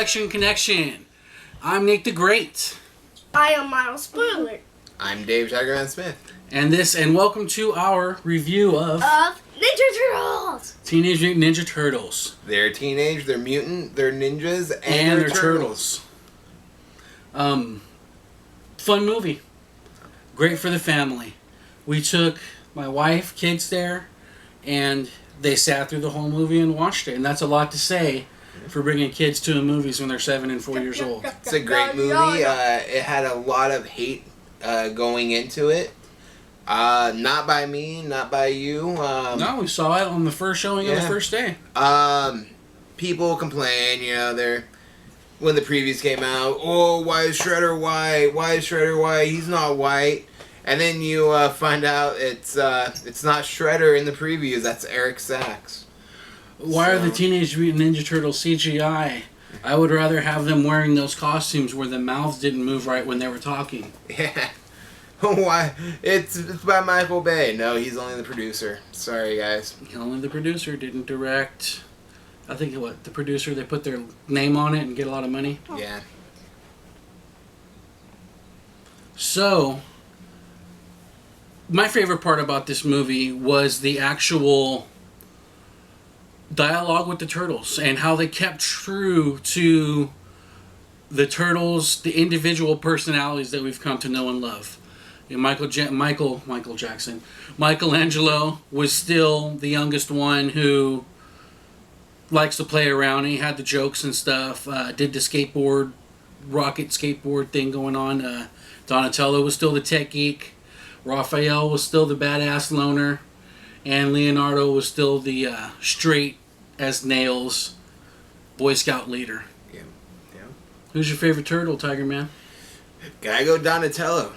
Collection Connection. I'm Nick the Great. I am Miles Spoiler. I'm Dave Tigerman Smith. And welcome to our review of Ninja Turtles. Teenage Mutant Ninja Turtles. They're teenage, they're mutant, they're ninjas, And they're turtles. Fun movie. Great for the family. We took my wife, kids there, and they sat through the whole movie and watched it. And that's a lot to say for bringing kids to the movies when they're 7 and 4 years old. It's a great movie. It had a lot of hate going into it. Not by me, not by you. No, we saw it on the first showing of the first day. People complain, when the previews came out, oh, why is Shredder white? Why is Shredder white? He's not white. And then you find out it's not Shredder in the previews. That's Eric Sachs. Why are the Teenage Mutant Ninja Turtles CGI? I would rather have them wearing those costumes where the mouths didn't move right when they were talking. Yeah. Why? It's by Michael Bay. No, he's only the producer. Sorry, guys. Only the producer, didn't direct. I think the producer, they put their name on it and get a lot of money. Yeah. So, my favorite part about this movie was the actual dialogue with the Turtles and how they kept true to the Turtles, the individual personalities that we've come to know and love. Michelangelo was still the youngest one who likes to play around. He had the jokes and stuff. Did the rocket skateboard thing going on. Donatello was still the tech geek. Raphael was still the badass loner. And Leonardo was still the straight as nails Boy Scout leader. Yeah. Who's your favorite turtle, Tiger Man? Gotta go Donatello.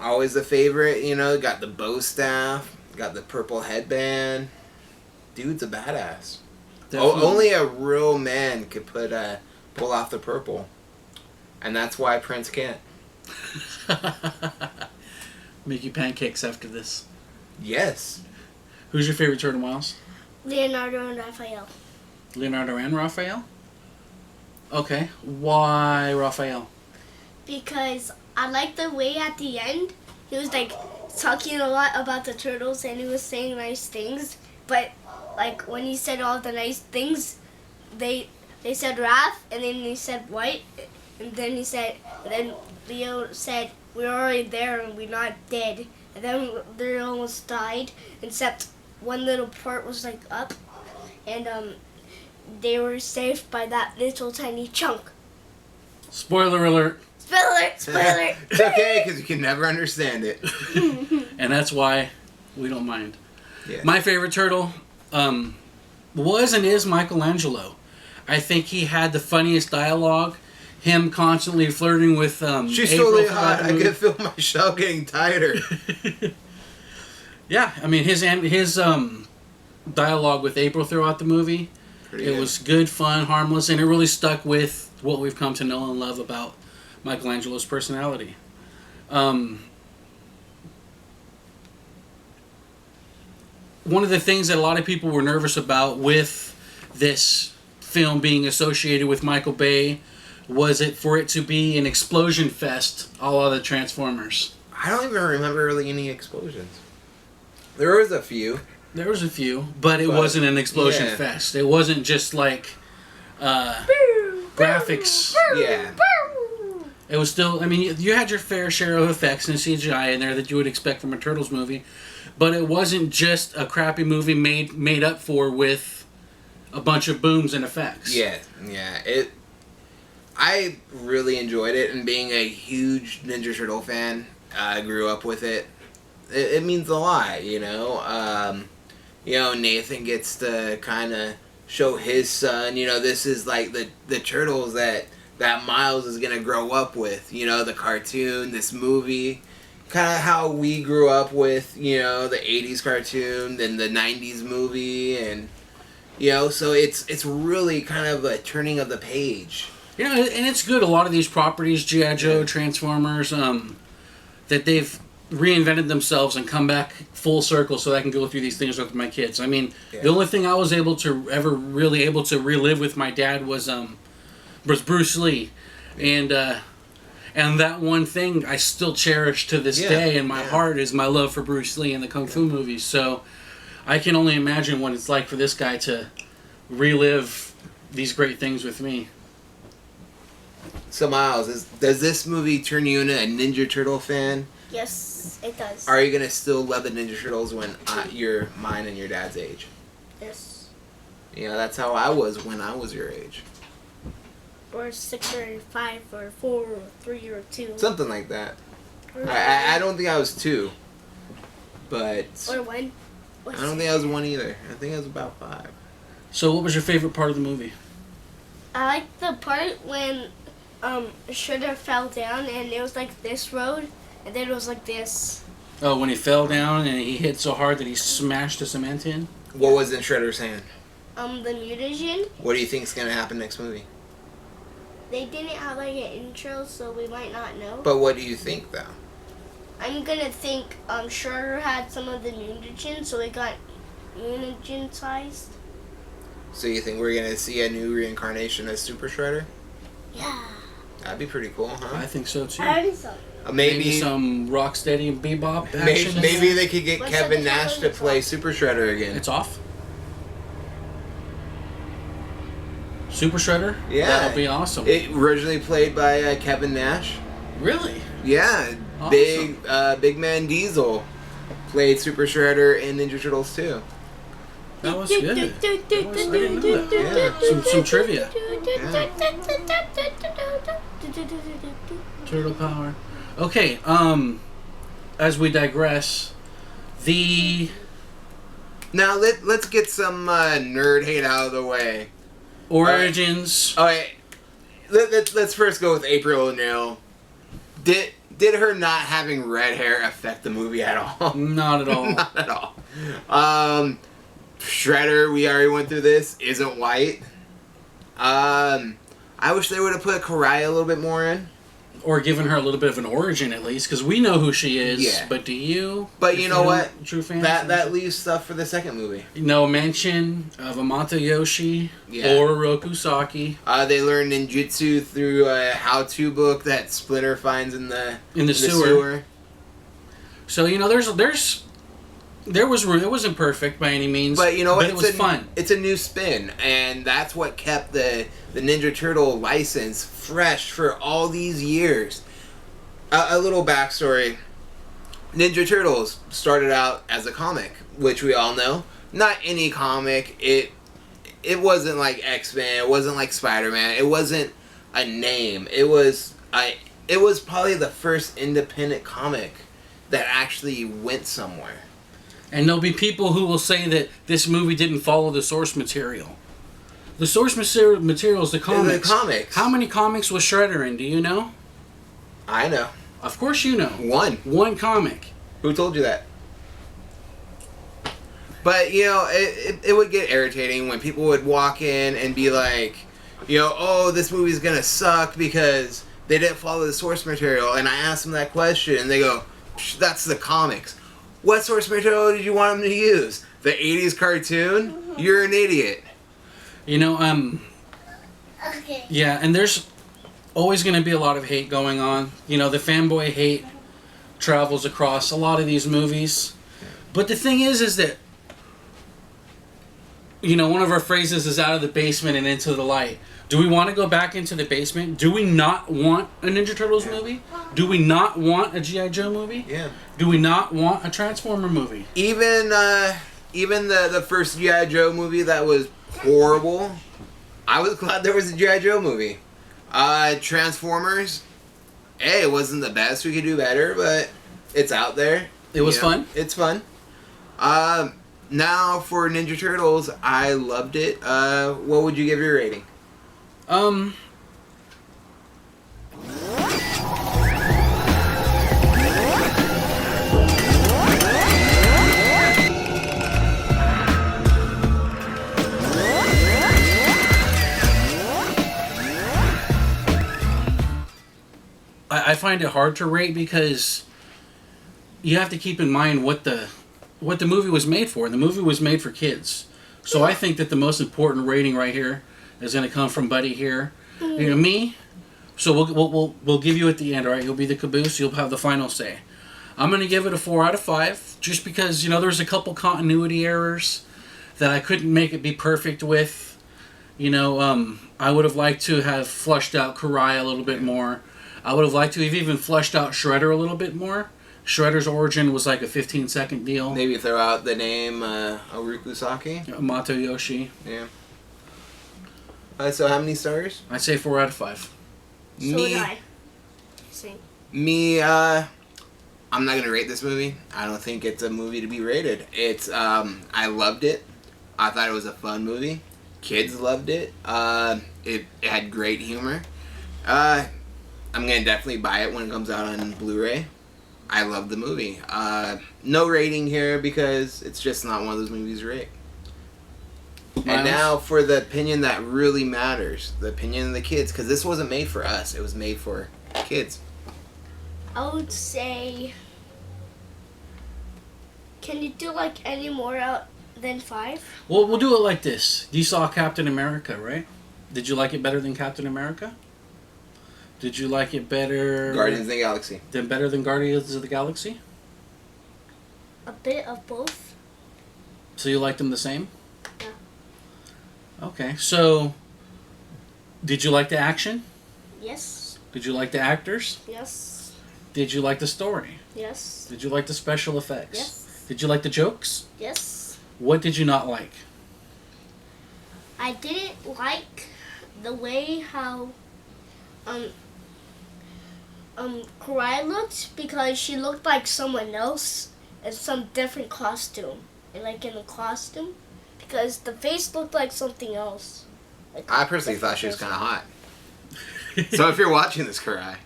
Always the favorite, got the bow staff, got the purple headband. Dude's a badass. Only a real man could pull off the purple. And that's why Prince can't. Make you pancakes after this. Yes. Who's your favorite turtle, Miles? Leonardo and Raphael. Leonardo and Raphael? Okay. Why Raphael? Because I like the way at the end he was talking a lot about the turtles and he was saying nice things, but when he said all the nice things, they said Raph and then he said white and then Leo said we're already there and we're not dead, and then they almost died except one little part was up, and they were saved by that little tiny chunk. Spoiler alert. Spoiler! It's okay, because you can never understand it. And that's why we don't mind. Yeah. My favorite turtle was and is Michelangelo. I think he had the funniest dialogue. Him constantly flirting with She's April totally hot. I can feel my shell getting tighter. Yeah, I mean his dialogue with April throughout the movie, it was good, fun, harmless, and it really stuck with what we've come to know and love about Michelangelo's personality. One of the things that a lot of people were nervous about with this film being associated with Michael Bay was for it to be an explosion fest, a la the Transformers. I don't even remember really any explosions. There was a few. But it wasn't an explosion fest. It wasn't just graphics. Yeah. It was still, you had your fair share of effects and CGI in there that you would expect from a Turtles movie, but it wasn't just a crappy movie made up for with a bunch of booms and effects. Yeah. I really enjoyed it, and being a huge Ninja Turtle fan, I grew up with it. It means a lot, Nathan gets to kind of show his son, this is the Turtles that Miles is going to grow up with, the cartoon, this movie, kind of how we grew up with, the 80s cartoon, then the 90s movie, and, so it's really kind of a turning of the page. And it's good. A lot of these properties, G.I. Joe, Transformers, that they've reinvented themselves and come back full circle so I can go through these things with my kids. I mean, Yeah. the only thing I was able to relive with my dad was Bruce Lee, and that one thing I still cherish to this day in my heart is my love for Bruce Lee and the Kung Fu movies. So I can only imagine what it's like for this guy to relive these great things with me. So Miles, does this movie turn you into a Ninja Turtle fan? Yes, it does. Are you gonna still love the Ninja Turtles when you're mine and your dad's age? Yes. You know, that's how I was when I was your age. Or 6 or 5 or 4 or 3 or 2. Something like that. Or I don't think I was 2. But Or 1. I don't think I was 1 either. I think I was about 5. So what was your favorite part of the movie? I like the part when Shredder fell down and it was like this road and then it was like this. Oh, when he fell down and he hit so hard that he smashed the cement in? What was in Shredder's hand? The mutagen. What do you think's gonna happen next movie? They didn't have like an intro, so we might not know. But what do you think though? I'm gonna think Shredder had some of the mutagen, so it got mutagen-sized. So you think we're gonna see a new reincarnation as Super Shredder? Yeah. That'd be pretty cool, huh? I think so too. I already saw it. Maybe some Rocksteady and Bebop action. maybe they could get What's Kevin that Nash to play Super Shredder again. It's off. Super Shredder? Yeah. That'll be awesome. It originally played by Kevin Nash. Really? Yeah, Awesome. Big Man Diesel played Super Shredder in Ninja Turtles 2. That was good. I didn't know that. Yeah. Some trivia. Turtle power. Okay, as we digress, Now let's get some nerd hate out of the way. origins. All right, let's first go with April O'Neil. Did her not having red hair affect the movie at all? Not at all. Not at all. Shredder, we already went through this, isn't white. I wish they would have put Karaya a little bit more in. Or given her a little bit of an origin at least, because we know who she is. Yeah. But do you? But If you know what? True fans. That leaves stuff for the second movie. No mention of Amata Yoshi Yeah. or Roku Saki They learn ninjutsu through a how-to book that Splinter finds in the sewer. So it wasn't perfect by any means. But you know what? But it was fun. It's a new spin, and that's what kept the Ninja Turtle license fresh for all these years. A little backstory: Ninja Turtles started out as a comic, which we all know. Not any comic. It wasn't like X-Men. It wasn't like Spider-Man. It wasn't a name. It was probably the first independent comic that actually went somewhere. And there'll be people who will say that this movie didn't follow the source material. The source material is the comics. The comics. How many comics was Shredder in? Do you know? I know. Of course you know. One comic. Who told you that? But, you know, it would get irritating when people would walk in and be like, you know, oh, this movie's gonna suck because they didn't follow the source material. And I asked them that question, and they go, that's the comics. What source material did you want them to use? The 80s cartoon? You're an idiot. You know, Okay. yeah, and there's always going to be a lot of hate going on. You know, the fanboy hate travels across a lot of these movies. But the thing is that, you know, one of our phrases is out of the basement and into the light. Do we want to go back into the basement? Do we not want a Ninja Turtles movie? Do we not want a G.I. Joe movie? Yeah. Do we not want a Transformer movie? Even the first G.I. Joe movie that was horrible, I was glad there was a G.I. Joe movie. Transformers, it wasn't the best. We could do better, but it's out there. It was You know, fun? It's fun. Now for Ninja Turtles, I loved it. What would you give your rating? I find it hard to rate because you have to keep in mind what the movie was made for. The movie was made for kids. So I think that the most important rating right here is going to come from Buddy here. You know, me. So we'll give you at the end, all right? You'll be the caboose. You'll have the final say. I'm going to give it a 4 out of 5 just because, you know, there's a couple continuity errors that I couldn't make it be perfect with. You know, I would have liked to have flushed out Karai a little bit more. I would have liked to have even flushed out Shredder a little bit more. Shredder's origin was like a 15-second deal. Maybe throw out the name Orukusaki. Mato Yoshi. Yeah. So how many stars? I'd say 4 out of 5. So would I. Same. Me, I'm not gonna rate this movie. I don't think it's a movie to be rated. It's, I loved it. I thought it was a fun movie. Kids loved it. It had great humor. I'm gonna definitely buy it when it comes out on Blu-ray. I love the movie. No rating here because it's just not one of those movies to rate. And now for the opinion that really matters. The opinion of the kids. Because this wasn't made for us. It was made for kids. I would say... Can you do like any more out than 5? Well, we'll do it like this. You saw Captain America, right? Did you like it better than Captain America? Did you like it better... Guardians of the Galaxy. Better than Guardians of the Galaxy? A bit of both. So you liked them the same? Yeah. Okay, so... Did you like the action? Yes. Did you like the actors? Yes. Did you like the story? Yes. Did you like the special effects? Yes. Did you like the jokes? Yes. What did you not like? I didn't like the way how Karai looked because she looked like someone else in some different costume. And like in a costume. Because the face looked like something else. Like I personally thought she was kind of hot. So if you're watching this, Karai.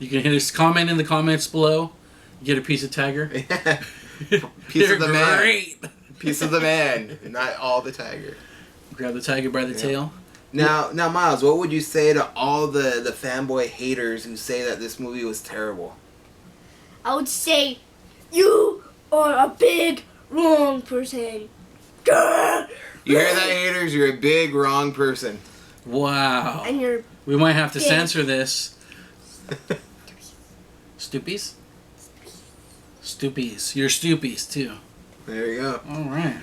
You can hit us comment in the comments below. Get a piece of Tiger. Piece of the man. Great. Piece of the man. Not all the tiger. Grab the tiger by the tail. Now, Miles, what would you say to all the fanboy haters who say that this movie was terrible? I would say, you are a big wrong person. You hear that, haters? You're a big wrong person. Wow. And you're We might have to big. censor this. Stoopies? Stoopies. You're stoopies, too. There you go. All right.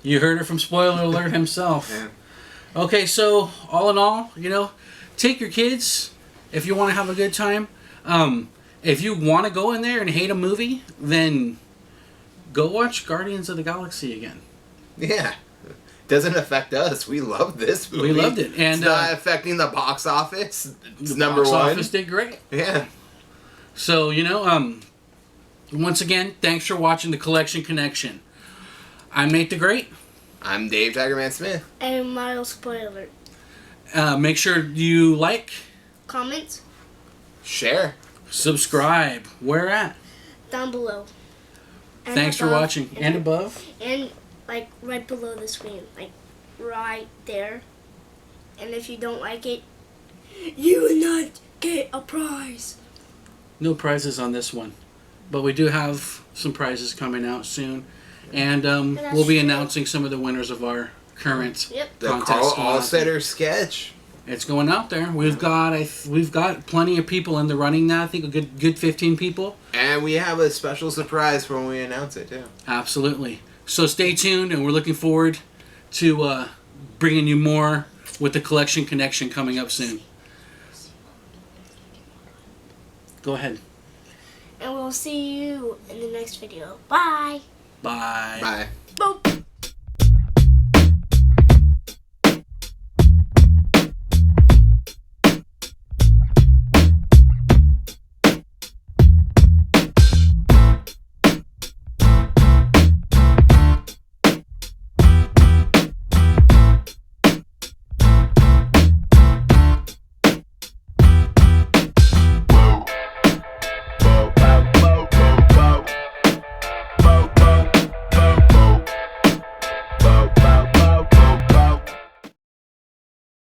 You heard it from Spoiler Alert himself. Yeah. Okay, so all in all, you know, take your kids if you want to have a good time. If you want to go in there and hate a movie, then go watch Guardians of the Galaxy again. Yeah. Doesn't affect us. We love this movie. We loved it. And it's not affecting the box office. It's the number box one. office did great. Yeah. So, you know, once again, thanks for watching The Collection Connection. I'm Nate the Great. I'm Dave Tigerman Smith. And Miles Spoiler. Make sure you like, Comment Share. subscribe. Where at? down below. And Thanks for above, watching. And above. And like right below the screen. Like right there. And if you don't like it, you will not get a prize. No prizes on this one. But we do have some prizes coming out soon. And that's we'll be true. announcing some of the winners of our current Yep. The contest. Carl going out there. Allsetter sketch. It's going out there. We've got plenty of people in the running now. I think a good 15 people. And we have a special surprise for when we announce it, too. Absolutely. So stay tuned, and we're looking forward to bringing you more with the Collection Connection coming up soon. Go ahead. And we'll see you in the next video. Bye. Bye. Bye. Boop.